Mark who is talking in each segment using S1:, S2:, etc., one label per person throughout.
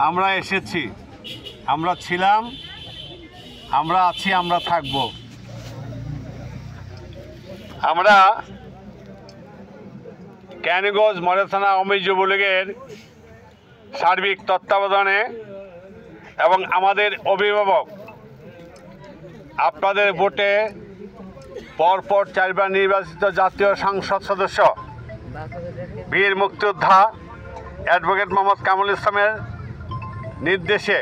S1: আমরা এসেছি, আমরা ছিলাম, আমরা আছি, আমরা থাকব। আমরা কেরানীগঞ্জ মডেল থানা আওয়ামী যুবলীগের সার্বিক তত্ত্বাবধানে এবং আমাদের অভিভাবক আপনাদের ভোটে পরপর 4 বার নির্বাচিত জাতীয় সংসদ সদস্য বীর মুক্তিযোদ্ধা অ্যাডভোকেট মোহাম্মদ কামরুল ইসলামের নির্দেশে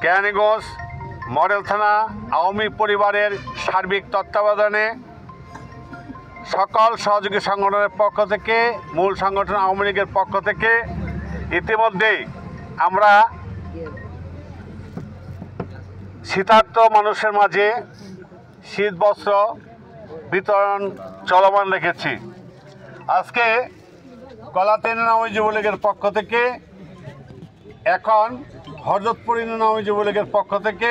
S1: কেরানীগঞ্জ মডেল থানা আওয়ামী পরিবারের সার্বিক তত্ত্বাবধানে সকল সহযোগী সংগঠনের পক্ষ থেকে, মূল সংগঠন আওয়ামী লীগের পক্ষ থেকে ইতিমধ্যেই আমরা শীতার্ত মানুষের মাঝে শীত বস্ত্র বিতরণ চলমান রেখেছি। আজকে কলাতে আওয়ামী যুবলীগের পক্ষ থেকে, এখন হযরতপুর আওয়ামী যুবলীগের পক্ষ থেকে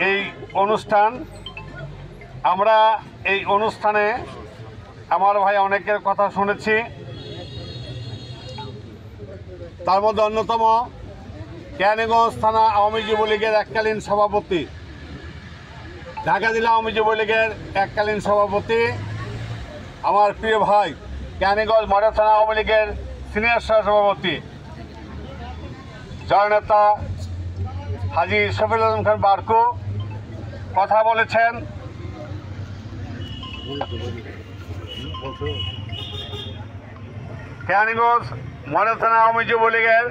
S1: এই অনুষ্ঠান। আমরা এই অনুষ্ঠানে আমার ভাই অনেকের কথা শুনেছি, তার মধ্যে অন্যতম কেরানীগঞ্জ থানা আওয়ামী যুবলীগের এককালীন সভাপতি, ঢাকা জেলা আওয়ামী যুবলীগের এককালীন সভাপতি, আমার প্রিয় ভাই কেরানীগঞ্জ মডেল থানা আওয়ামী লীগের সিনিয়র সহসভাপতি জননেতা হাজী শফিউল আলম খান বারকু কথা বলেছেন। কেরানীগঞ্জ মডেল থানা আওয়ামী যুবলীগের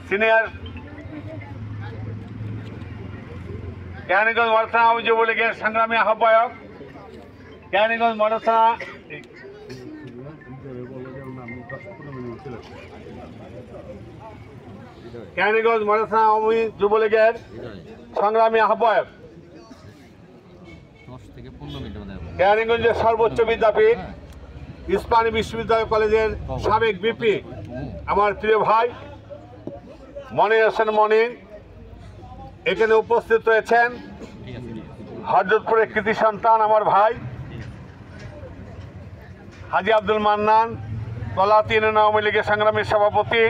S1: সিনিয়র কেরানীগঞ্জ মডেল থানা আওয়ামী যুবলীগের সংগ্রামী আহ্বায়ক, কেরানীগঞ্জ মডেল থানা কেরানীগঞ্জ মডেল থানা আওয়ামী যুবলীগের সংগ্রামী আহ্বায়ক, কেরানীগঞ্জের সর্বোচ্চ বিদ্যাপীঠ ইসলামী বিশ্ববিদ্যালয় কলেজের সাবেক ভিপি আমার প্রিয় ভাই মনির হোসেন মনির এখানে উপস্থিত রয়েছেন। হযরতপুরের কৃতি সন্তান আমার ভাই হাজী আব্দুল মান্নান, কলাতি আওয়ামী লীগের সংগ্রামী সভাপতি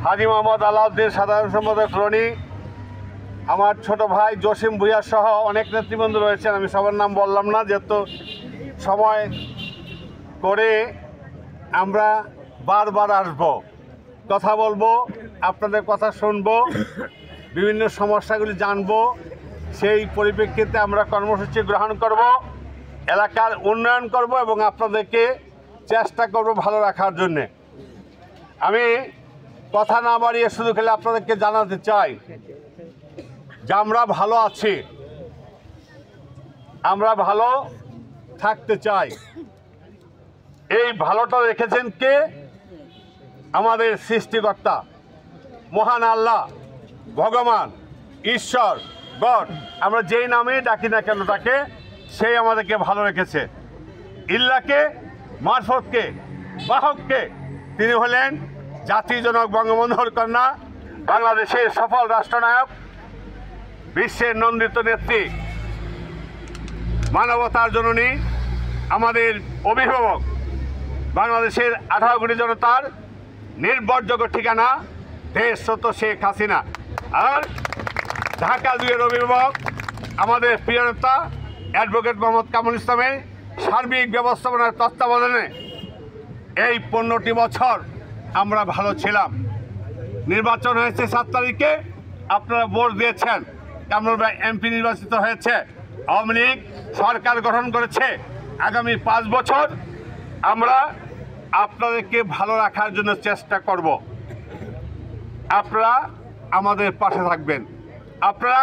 S1: হাজী মোহাম্মদ আলাউদ্দিন, সাধারণ সম্পাদক রনি, আমার ছোট ভাই জসিম ভুইয়া সহ অনেক নেতৃবৃন্দ রয়েছেন। আমি সবার নাম বললাম না, যেহেতু সময় করে আমরা বারবার আসব, কথা বলবো, আপনাদের কথা শুনবো, বিভিন্ন সমস্যাগুলি জানবো, সেই পরিপ্রেক্ষিতে আমরা কর্মসূচি গ্রহণ করব, এলাকার উন্নয়ন করব এবং আপনাদেরকে চেষ্টা করব ভালো রাখার জন্যে। আমি কথা না বাড়িয়ে শুধু খেলে আপনাদেরকে জানাতে চাই যে আমরা ভালো আছি, আমরা ভালো থাকতে চাই। এই ভালোটা রেখেছেন কে? আমাদের সৃষ্টিকর্তা মহান আল্লাহ, ভগবান, ঈশ্বর, গড, আমরা যেই নামে ডাকি না কেন তাকে, সেই আমাদেরকে ভালো রেখেছে। ইল্লাহকে, মারফতকে, বাহককে, তিনি হলেন জাতির জনক বঙ্গবন্ধুর কন্যা, বাংলাদেশের সফল রাষ্ট্রনায়ক, বিশ্বের নন্দিত নেত্রী, মানবতার জননী, আমাদের অভিভাবক, বাংলাদেশের 18 কোটি জনতার নির্ভরযোগ্য ঠিকানা দেশরত শেখ হাসিনা। আর ঢাকা 2-এর অভিভাবক আমাদের প্রিয় নেতা অ্যাডভোকেট মোহাম্মদ কামরুল ইসলামের সার্বিক ব্যবস্থাপনার তত্ত্বাবধানে এই 15টি বছর আমরা ভালো ছিলাম। নির্বাচন হয়েছে 7 তারিখে, আপনারা ভোট দিয়েছেন, কামরুল ভাই এমপি নির্বাচিত হয়েছে, আওয়ামী লীগ সরকার গঠন করেছে। আগামী 5 বছর আমরা আপনাদেরকে ভালো রাখার জন্য চেষ্টা করব। আপনারা আমাদের পাশে থাকবেন, আপনারা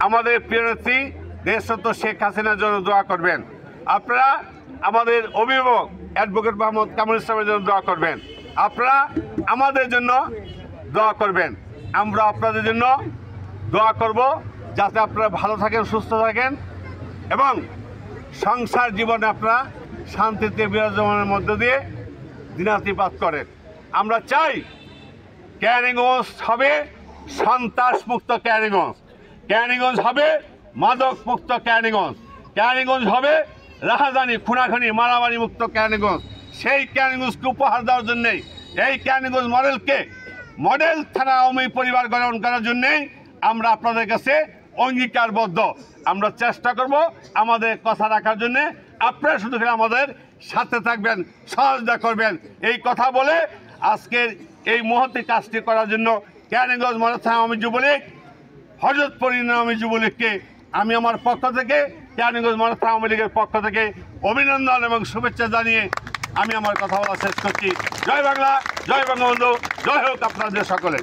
S1: আমাদের প্রিয় নেত্রী দেশরত শেখ হাসিনার জন্য দোয়া করবেন, আপনারা আমাদের অভিভাবক অ্যাডভোকেট মোহাম্মদ কামরুল ইসলামের জন্য দোয়া করবেন, আপনারা আমাদের জন্য দোয়া করবেন। আমরা আপনাদের জন্য দোয়া করব যাতে আপনারা ভালো থাকেন, সুস্থ থাকেন এবং সংসার জীবনে আপনারা শান্তিতে বিরাজমানের মধ্য দিয়ে দিনাতিপাত করেন। আমরা চাই কেরানীগঞ্জ হবে সন্ত্রাসমুক্ত কেরানীগঞ্জ, কেরানীগঞ্জ হবে মাদক মুক্ত কেরানীগঞ্জ, কেরানীগঞ্জ হবে রাহাজানি, খুনাখুনি, মারামারি মুক্ত কেরানীগঞ্জ। সেই ক্যানিগঞ্জকে উপহার দেওয়ার জন্যেই এই ক্যানিগঞ্জ মডেল থানা আওয়ামী পরিবার গঠন করার জন্যেই আমরা আপনাদের কাছে অঙ্গীকারবদ্ধ। আমরা চেষ্টা করব আমাদের কথা রাখার জন্যে। আপনারা শুধু করে আমাদের সাথে থাকবেন, সহযোগিতা করবেন। এই কথা বলে আজকের এই মুহূর্তে কাজটি করার জন্য ক্যানিগঞ্জ মডেল থানা আওয়ামী যুবলীগ, হযরতপুর আওয়ামী যুবলীগকে আমি আমার পক্ষ থেকে, ক্যানিগঞ্জ মডেল থানা আওয়ামী লীগের পক্ষ থেকে অভিনন্দন এবং শুভেচ্ছা জানিয়ে আমি আমার কথা বলা শেষ করছি। জয় বাংলা, জয় বঙ্গবন্ধু, জয় হোক আপনাদের সকলে।